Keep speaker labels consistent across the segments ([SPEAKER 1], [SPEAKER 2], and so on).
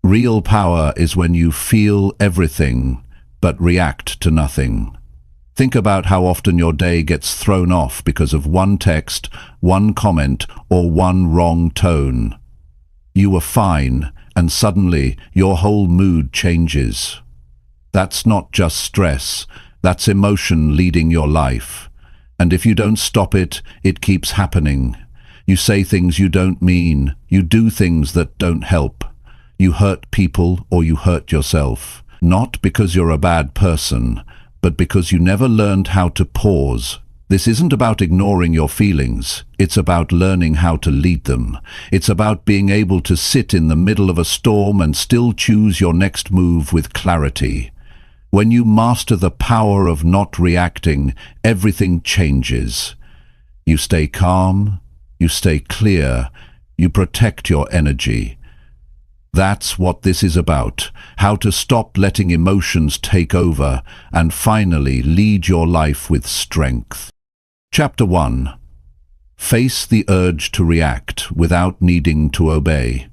[SPEAKER 1] Real power is when you feel everything, but react to nothing. Think about how often your day gets thrown off because of one text, one comment, or one wrong tone. You were fine, and suddenly your whole mood changes. That's not just stress, that's emotion leading your life. And if you don't stop it, it keeps happening. You say things you don't mean, you do things that don't help. You hurt people or you hurt yourself. Not because you're a bad person, but because you never learned how to pause. This isn't about ignoring your feelings, it's about learning how to lead them. It's about being able to sit in the middle of a storm and still choose your next move with clarity. When you master the power of not reacting, everything changes. You stay calm, you stay clear, you protect your energy. That's what this is about, how to stop letting emotions take over and finally lead your life with strength. Chapter 1. Face the urge to react without needing to obey.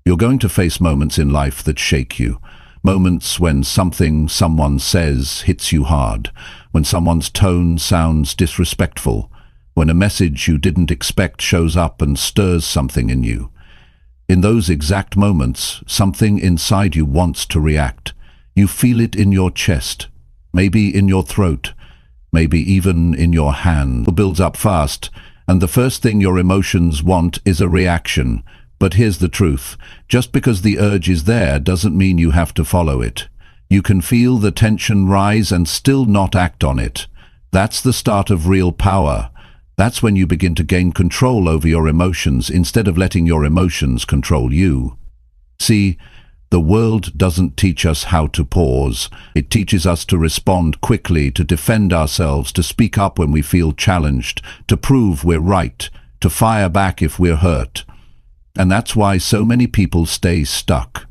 [SPEAKER 1] You're going to face moments in life that shake you. Moments when something someone says hits you hard, when someone's tone sounds disrespectful, when a message you didn't expect shows up and stirs something in you. In those exact moments, something inside you wants to react. You feel it in your chest, maybe in your throat, maybe even in your hand. It builds up fast, and the first thing your emotions want is a reaction. But here's the truth. Just because the urge is there doesn't mean you have to follow it. You can feel the tension rise and still not act on it. That's the start of real power. That's when you begin to gain control over your emotions instead of letting your emotions control you. See, the world doesn't teach us how to pause. It teaches us to respond quickly, to defend ourselves, to speak up when we feel challenged, to prove we're right, to fire back if we're hurt. And that's why so many people stay stuck.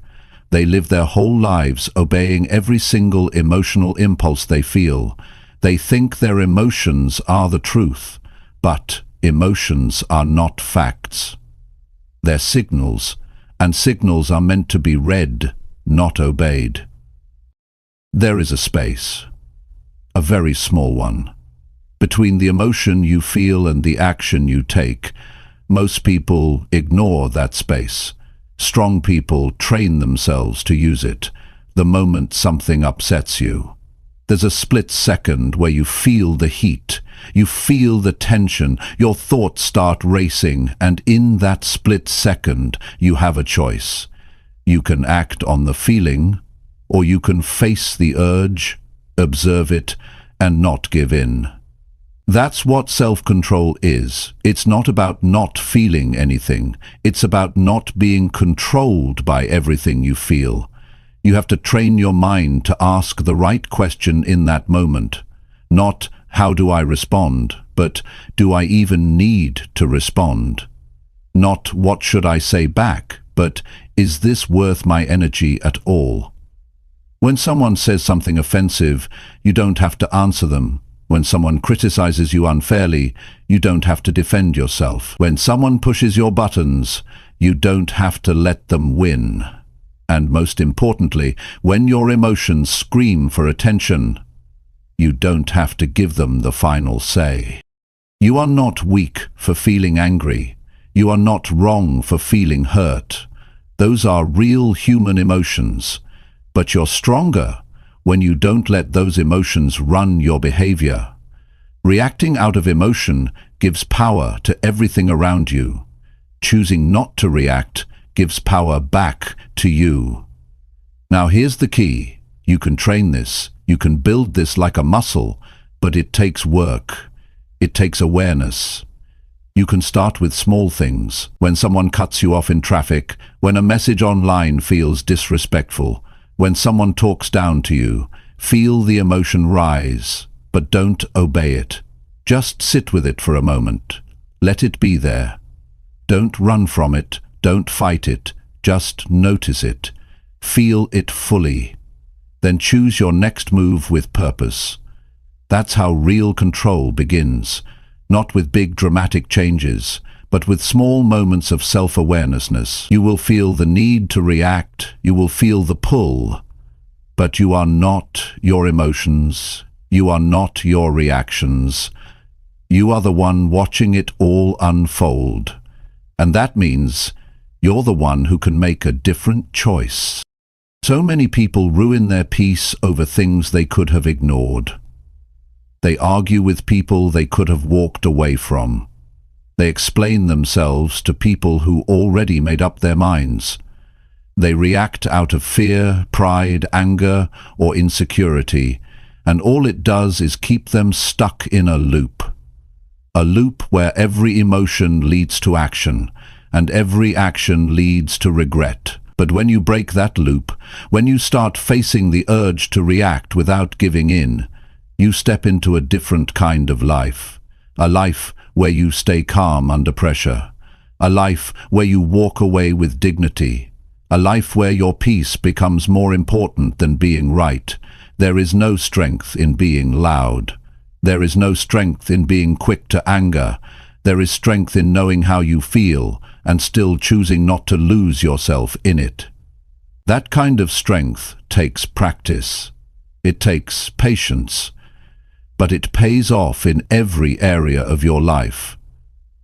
[SPEAKER 1] They live their whole lives obeying every single emotional impulse they feel. They think their emotions are the truth. But emotions are not facts. They're signals, and signals are meant to be read, not obeyed. There is a space, a very small one, between the emotion you feel and the action you take. Most people ignore that space. Strong people train themselves to use it the moment something upsets you. There's a split second where you feel the heat, you feel the tension, your thoughts start racing, and in that split second you have a choice. You can act on the feeling, or you can face the urge, observe it, and not give in. That's what self-control is. It's not about not feeling anything. It's about not being controlled by everything you feel. You have to train your mind to ask the right question in that moment. Not, how do I respond, but do I even need to respond? Not, what should I say back, but is this worth my energy at all? When someone says something offensive, you don't have to answer them. When someone criticizes you unfairly, you don't have to defend yourself. When someone pushes your buttons, you don't have to let them win. And most importantly, when your emotions scream for attention, you don't have to give them the final say. You are not weak for feeling angry. You are not wrong for feeling hurt. Those are real human emotions. But you're stronger when you don't let those emotions run your behavior. Reacting out of emotion gives power to everything around you. Choosing not to react gives power back to you. Now here's the key. You can train this. You can build this like a muscle, but it takes work. It takes awareness. You can start with small things. When someone cuts you off in traffic, when a message online feels disrespectful, when someone talks down to you, feel the emotion rise, but don't obey it. Just sit with it for a moment. Let it be there. Don't run from it. Don't fight it. Just notice it. Feel it fully. Then choose your next move with purpose. That's how real control begins. Not with big dramatic changes, but with small moments of self-awareness. You will feel the need to react, you will feel the pull, but you are not your emotions, you are not your reactions. You are the one watching it all unfold. And that means you're the one who can make a different choice. So many people ruin their peace over things they could have ignored. They argue with people they could have walked away from. They explain themselves to people who already made up their minds. They react out of fear, pride, anger, or insecurity, and all it does is keep them stuck in a loop. A loop where every emotion leads to action, and every action leads to regret. But when you break that loop, when you start facing the urge to react without giving in, you step into a different kind of life. A life where you stay calm under pressure. A life where you walk away with dignity. A life where your peace becomes more important than being right. There is no strength in being loud. There is no strength in being quick to anger. There is strength in knowing how you feel and still choosing not to lose yourself in it. That kind of strength takes practice. It takes patience. But it pays off in every area of your life.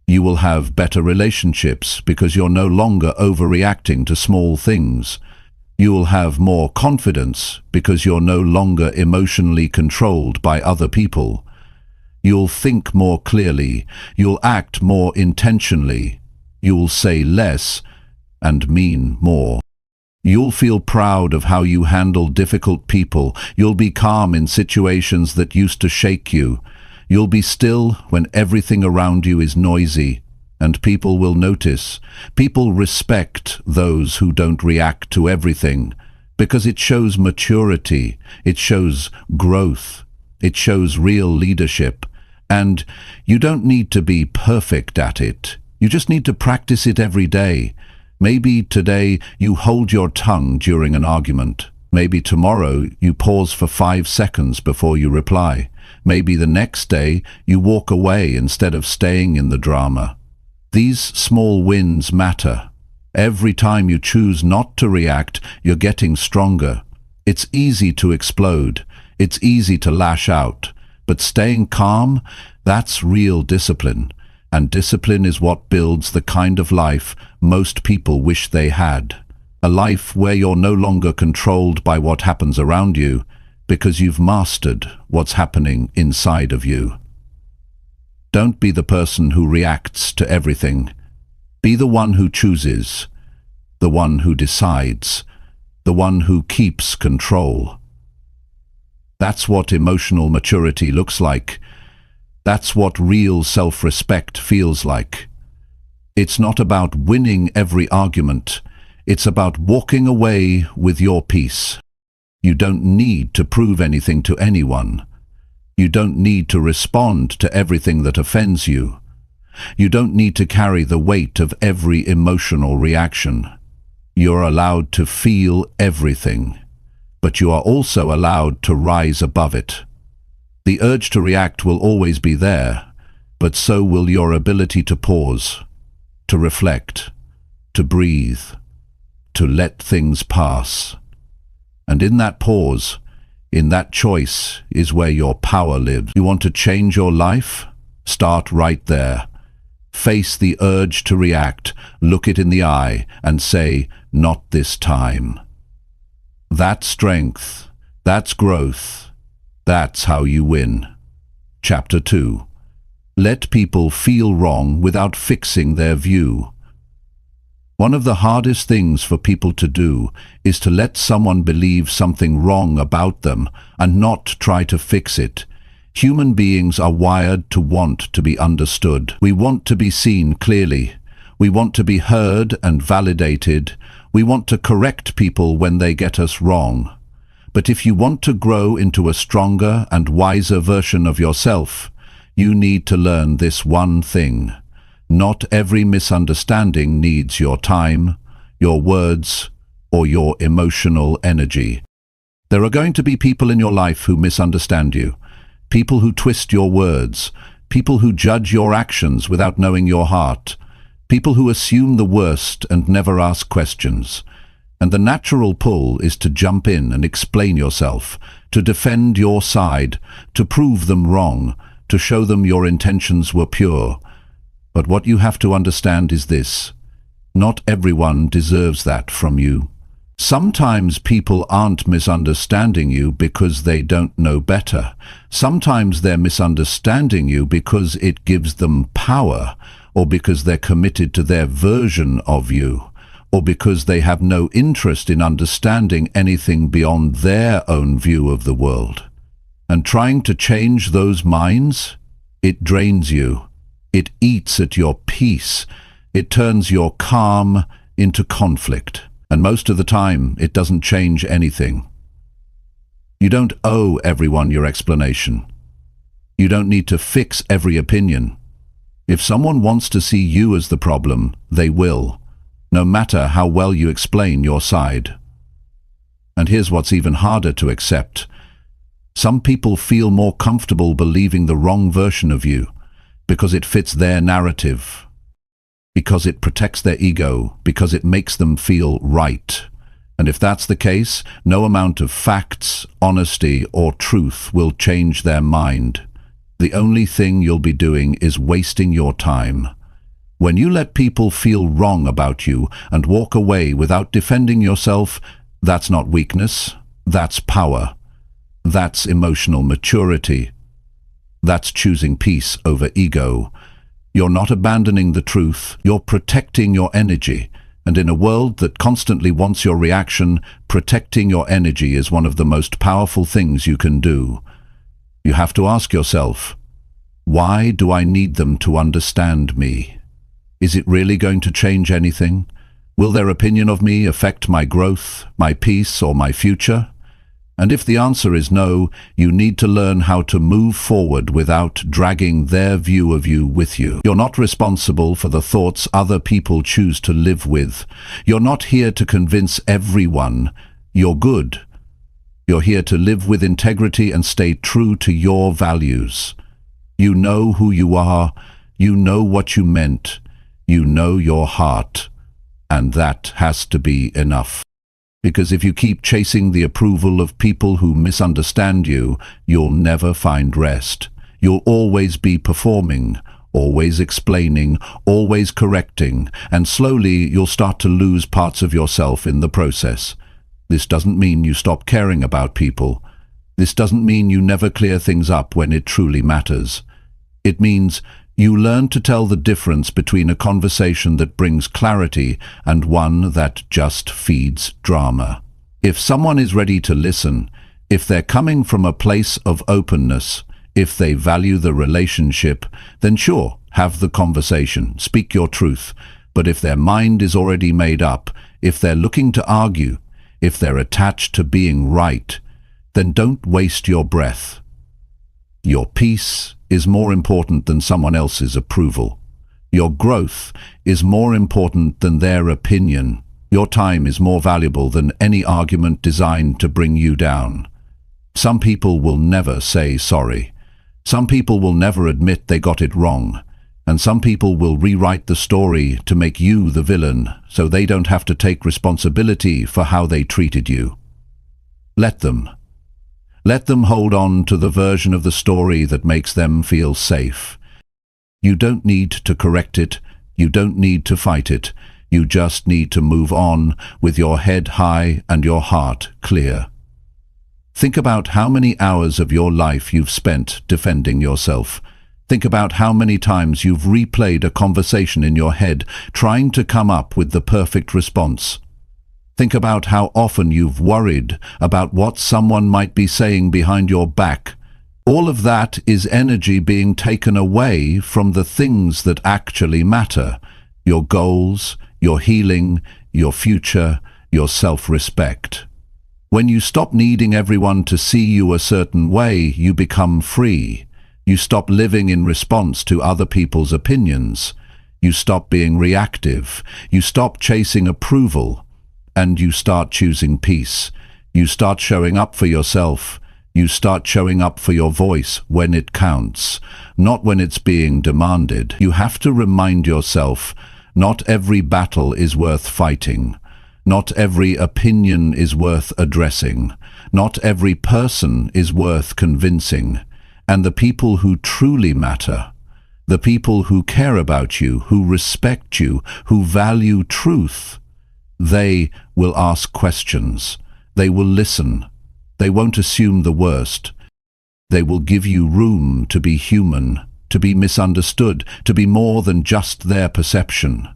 [SPEAKER 1] You will have better relationships because you're no longer overreacting to small things. You will have more confidence because you're no longer emotionally controlled by other people. You'll think more clearly. You'll act more intentionally. You'll say less and mean more. You'll feel proud of how you handle difficult people. You'll be calm in situations that used to shake you. You'll be still when everything around you is noisy, and people will notice. People respect those who don't react to everything, because it shows maturity, it shows growth, it shows real leadership. And you don't need to be perfect at it. You just need to practice it every day. Maybe today you hold your tongue during an argument. Maybe tomorrow you pause for 5 seconds before you reply. Maybe the next day you walk away instead of staying in the drama. These small wins matter. Every time you choose not to react, you're getting stronger. It's easy to explode. It's easy to lash out. But staying calm, that's real discipline. And discipline is what builds the kind of life most people wish they had. A life where you're no longer controlled by what happens around you, because you've mastered what's happening inside of you. Don't be the person who reacts to everything. Be the one who chooses, the one who decides, the one who keeps control. That's what emotional maturity looks like. That's what real self-respect feels like. It's not about winning every argument. It's about walking away with your peace. You don't need to prove anything to anyone. You don't need to respond to everything that offends you. You don't need to carry the weight of every emotional reaction. You're allowed to feel everything, but you are also allowed to rise above it. The urge to react will always be there, but so will your ability to pause, to reflect, to breathe, to let things pass. And in that pause, in that choice, is where your power lives. You want to change your life? Start right there. Face the urge to react, look it in the eye, and say, "Not this time." That's strength. That's growth. That's how you win. Chapter 2. Let people feel wrong without fixing their view. One of the hardest things for people to do is to let someone believe something wrong about them and not try to fix it. Human beings are wired to want to be understood. We want to be seen clearly. We want to be heard and validated. We want to correct people when they get us wrong. But if you want to grow into a stronger and wiser version of yourself, you need to learn this one thing. Not every misunderstanding needs your time, your words, or your emotional energy. There are going to be people in your life who misunderstand you, people who twist your words, people who judge your actions without knowing your heart. People who assume the worst and never ask questions. And the natural pull is to jump in and explain yourself, to defend your side, to prove them wrong, to show them your intentions were pure. But what you have to understand is this: not everyone deserves that from you. Sometimes people aren't misunderstanding you because they don't know better. Sometimes they're misunderstanding you because it gives them power, or because they're committed to their version of you, or because they have no interest in understanding anything beyond their own view of the world. And trying to change those minds, it drains you. It eats at your peace. It turns your calm into conflict. And most of the time, it doesn't change anything. You don't owe everyone your explanation. You don't need to fix every opinion. If someone wants to see you as the problem, they will, no matter how well you explain your side. And here's what's even harder to accept. Some people feel more comfortable believing the wrong version of you because it fits their narrative, because it protects their ego, because it makes them feel right. And if that's the case, no amount of facts, honesty, or truth will change their mind. The only thing you'll be doing is wasting your time. When you let people feel wrong about you and walk away without defending yourself, that's not weakness, that's power. That's emotional maturity. That's choosing peace over ego. You're not abandoning the truth, you're protecting your energy. And in a world that constantly wants your reaction, protecting your energy is one of the most powerful things you can do. You have to ask yourself, why do I need them to understand me? Is it really going to change anything? Will their opinion of me affect my growth, my peace, or my future? And if the answer is no, you need to learn how to move forward without dragging their view of you with you. You're not responsible for the thoughts other people choose to live with. You're not here to convince everyone you're good. You're here to live with integrity and stay true to your values. You know who you are, you know what you meant, you know your heart, and that has to be enough. Because if you keep chasing the approval of people who misunderstand you, you'll never find rest. You'll always be performing, always explaining, always correcting, and slowly you'll start to lose parts of yourself in the process. This doesn't mean you stop caring about people. This doesn't mean you never clear things up when it truly matters. It means you learn to tell the difference between a conversation that brings clarity and one that just feeds drama. If someone is ready to listen, if they're coming from a place of openness, if they value the relationship, then sure, have the conversation, speak your truth. But if their mind is already made up, if they're looking to argue, if they're attached to being right, then don't waste your breath. Your peace is more important than someone else's approval. Your growth is more important than their opinion. Your time is more valuable than any argument designed to bring you down. Some people will never say sorry. Some people will never admit they got it wrong. And some people will rewrite the story to make you the villain, so they don't have to take responsibility for how they treated you. Let them. Let them hold on to the version of the story that makes them feel safe. You don't need to correct it. You don't need to fight it. You just need to move on with your head high and your heart clear. Think about how many hours of your life you've spent defending yourself. Think about how many times you've replayed a conversation in your head, trying to come up with the perfect response. Think about how often you've worried about what someone might be saying behind your back. All of that is energy being taken away from the things that actually matter: your goals, your healing, your future, your self-respect. When you stop needing everyone to see you a certain way, you become free. You stop living in response to other people's opinions. You stop being reactive. You stop chasing approval. And you start choosing peace. You start showing up for yourself. You start showing up for your voice when it counts, not when it's being demanded. You have to remind yourself, Not every battle is worth fighting. Not every opinion is worth addressing. Not every person is worth convincing. And the people who truly matter, the people who care about you, who respect you, who value truth, they will ask questions. They will listen. They won't assume the worst. They will give you room to be human, to be misunderstood, to be more than just their perception.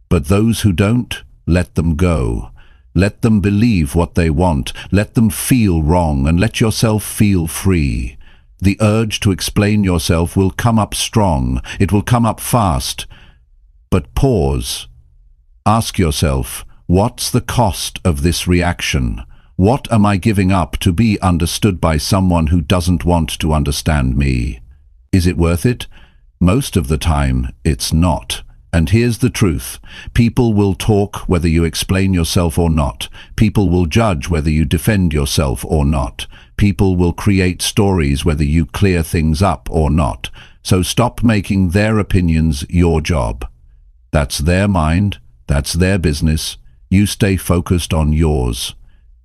[SPEAKER 1] But those who don't, let them go. Let them believe what they want. Let them feel wrong, and let yourself feel free. The urge to explain yourself will come up strong. It will come up fast. But pause. Ask yourself, what's the cost of this reaction? What am I giving up to be understood by someone who doesn't want to understand me? Is it worth it? Most of the time, it's not. And here's the truth. People will talk whether you explain yourself or not. People will judge whether you defend yourself or not. People will create stories whether you clear things up or not. So stop making their opinions your job. That's their mind. That's their business. You stay focused on yours.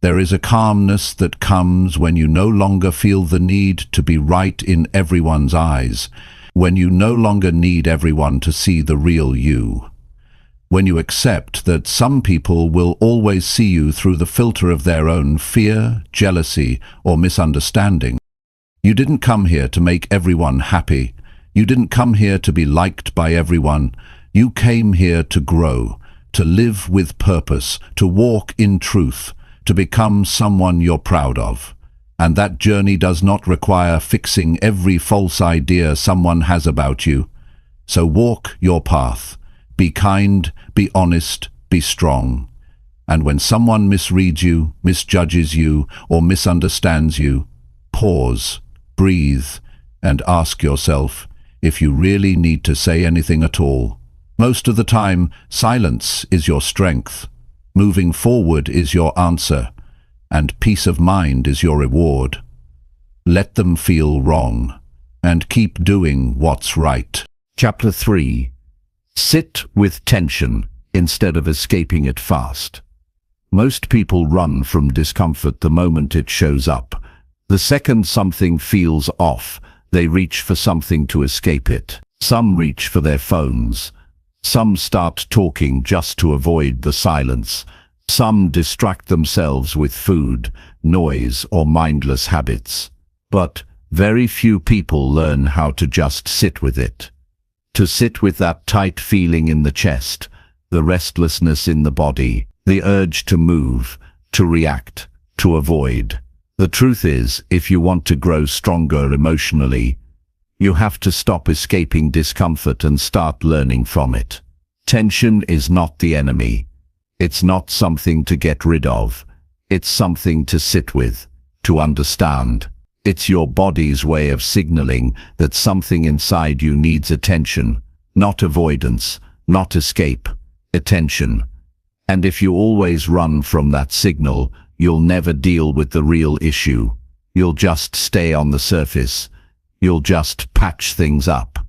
[SPEAKER 1] There is a calmness that comes when you no longer feel the need to be right in everyone's eyes, when you no longer need everyone to see the real you, when you accept that some people will always see you through the filter of their own fear, jealousy, or misunderstanding. You didn't come here to make everyone happy. You didn't come here to be liked by everyone. You came here to grow, to live with purpose, to walk in truth, to become someone you're proud of. And that journey does not require fixing every false idea someone has about you. So walk your path. Be kind, be honest, be strong. And when someone misreads you, misjudges you, or misunderstands you, pause, breathe, and ask yourself if you really need to say anything at all. Most of the time, silence is your strength. Moving forward is your answer, and peace of mind is your reward. Let them feel wrong, and keep doing what's right.
[SPEAKER 2] Chapter 3. Sit with tension instead of escaping it fast. Most people run from discomfort the moment it shows up. The second something feels off, they reach for something to escape it. Some reach for their phones. Some start talking just to avoid the silence. Some distract themselves with food, noise, or mindless habits. But very few people learn how to just sit with it. To sit with that tight feeling in the chest, the restlessness in the body, the urge to move, to react, to avoid. The truth is, if you want to grow stronger emotionally, you have to stop escaping discomfort and start learning from it. Tension is not the enemy. It's not something to get rid of. It's something to sit with, to understand. It's your body's way of signaling that something inside you needs attention, not avoidance, not escape, attention. And if you always run from that signal, you'll never deal with the real issue. You'll just stay on the surface. You'll just patch things up.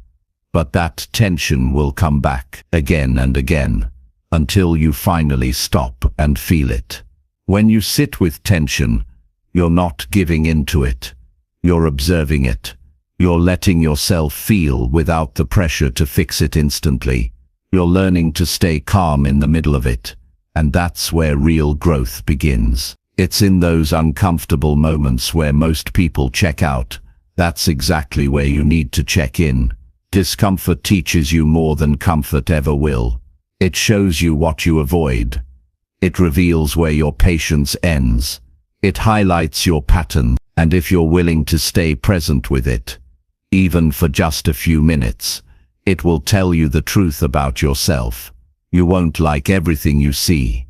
[SPEAKER 2] But that tension will come back again and again, until you finally stop and feel it. When you sit with tension, you're not giving in to it. You're observing it. You're letting yourself feel without the pressure to fix it instantly. You're learning to stay calm in the middle of it. And that's where real growth begins. It's in those uncomfortable moments where most people check out. That's exactly where you need to check in. Discomfort teaches you more than comfort ever will. It shows you what you avoid. It reveals where your patience ends. It highlights your pattern, and if you're willing to stay present with it, even for just a few minutes, it will tell you the truth about yourself. You won't like everything you see.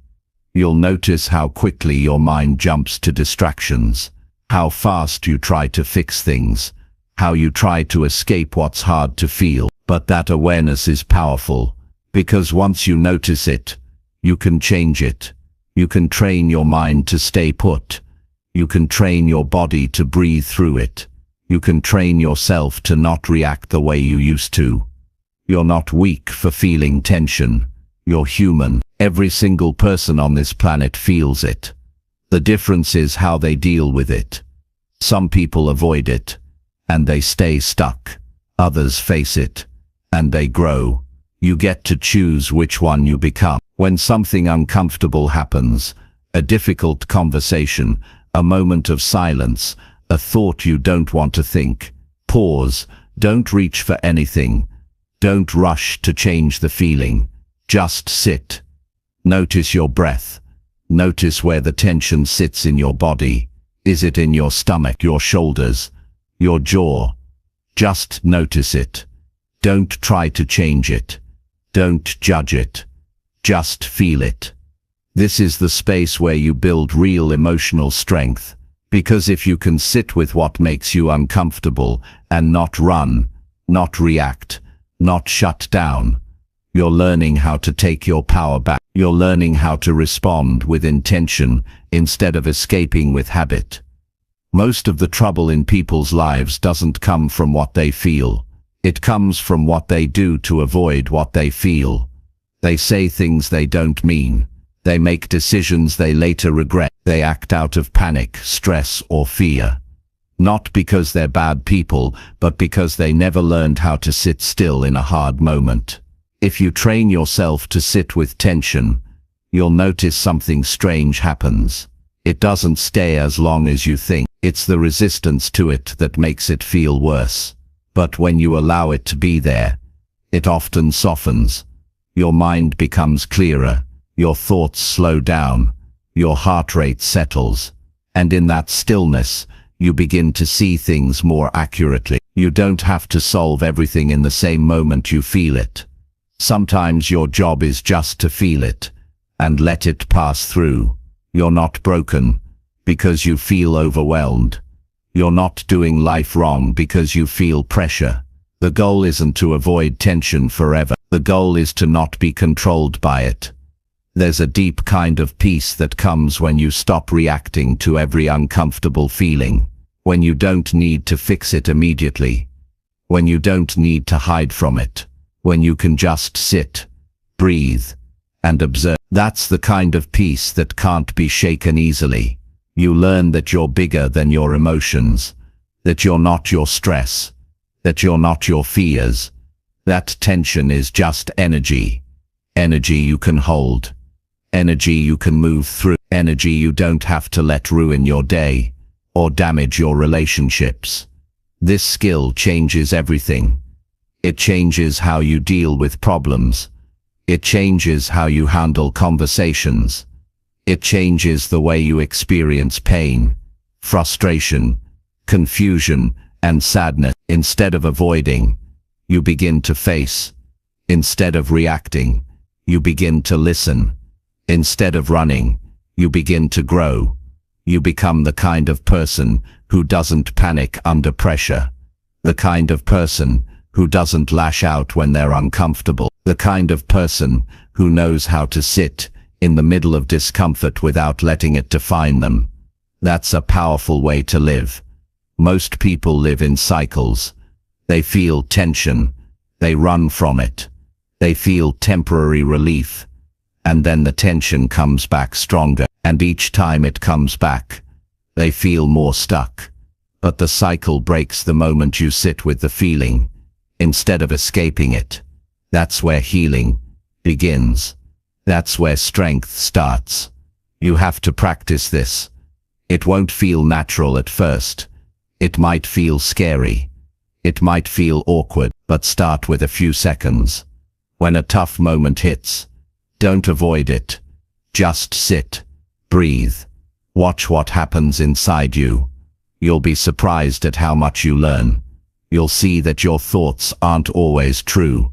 [SPEAKER 2] You'll notice how quickly your mind jumps to distractions, how fast you try to fix things, how you try to escape what's hard to feel. But that awareness is powerful, because once you notice it, you can change it. You can train your mind to stay put. You can train your body to breathe through it. You can train yourself to not react the way you used to. You're not weak for feeling tension. You're human. Every single person on this planet feels it. The difference is how they deal with it. Some people avoid it, and they stay stuck. Others face it, and they grow. You get to choose which one you become. When something uncomfortable happens, a difficult conversation, a moment of silence, a thought you don't want to think, pause. Don't reach for anything. Don't rush to change the feeling. Just sit. Notice your breath. Notice where the tension sits in your body. Is it in your stomach, your shoulders, your jaw? Just notice it. Don't try to change it. Don't judge it. Just feel it. This is the space where you build real emotional strength. Because if you can sit with what makes you uncomfortable and not run, not react, not shut down, you're learning how to take your power back. You're learning how to respond with intention instead of escaping with habit. Most of the trouble in people's lives doesn't come from what they feel. It comes from what they do to avoid what they feel. They say things they don't mean. They make decisions they later regret. They act out of panic, stress, or fear. Not because they're bad people, but because they never learned how to sit still in a hard moment. If you train yourself to sit with tension, you'll notice something strange happens. It doesn't stay as long as you think. It's the resistance to it that makes it feel worse. But when you allow it to be there, it often softens. Your mind becomes clearer. Your thoughts slow down. Your heart rate settles. And in that stillness, you begin to see things more accurately. You don't have to solve everything in the same moment you feel it. Sometimes your job is just to feel it and let it pass through. You're not broken because you feel overwhelmed. You're not doing life wrong because you feel pressure. The goal isn't to avoid tension forever. The goal is to not be controlled by it. There's a deep kind of peace that comes when you stop reacting to every uncomfortable feeling, when you don't need to fix it immediately, when you don't need to hide from it, when you can just sit, breathe, and observe. That's the kind of peace that can't be shaken easily. You learn that you're bigger than your emotions, that you're not your stress, that you're not your fears. That tension is just energy. Energy you can hold. Energy you can move through. Energy you don't have to let ruin your day or damage your relationships. This skill changes everything. It changes how you deal with problems. It changes how you handle conversations. It changes the way you experience pain, frustration, confusion, and sadness. Instead of avoiding, you begin to face. Instead of reacting, you begin to listen. Instead of running, you begin to grow. You become the kind of person who doesn't panic under pressure. The kind of person who doesn't lash out when they're uncomfortable. The kind of person who knows how to sit in the middle of discomfort without letting it define them. That's a powerful way to live. Most people live in cycles. They feel tension. They run from it. They feel temporary relief. And then the tension comes back stronger. And each time it comes back, they feel more stuck. But the cycle breaks the moment you sit with the feeling, instead of escaping it. That's where healing begins. That's where strength starts. You have to practice this. It won't feel natural at first. It might feel scary. It might feel awkward, but start with a few seconds. When a tough moment hits, don't avoid it. Just sit, breathe, watch what happens inside you. You'll be surprised at how much you learn. You'll see that your thoughts aren't always true.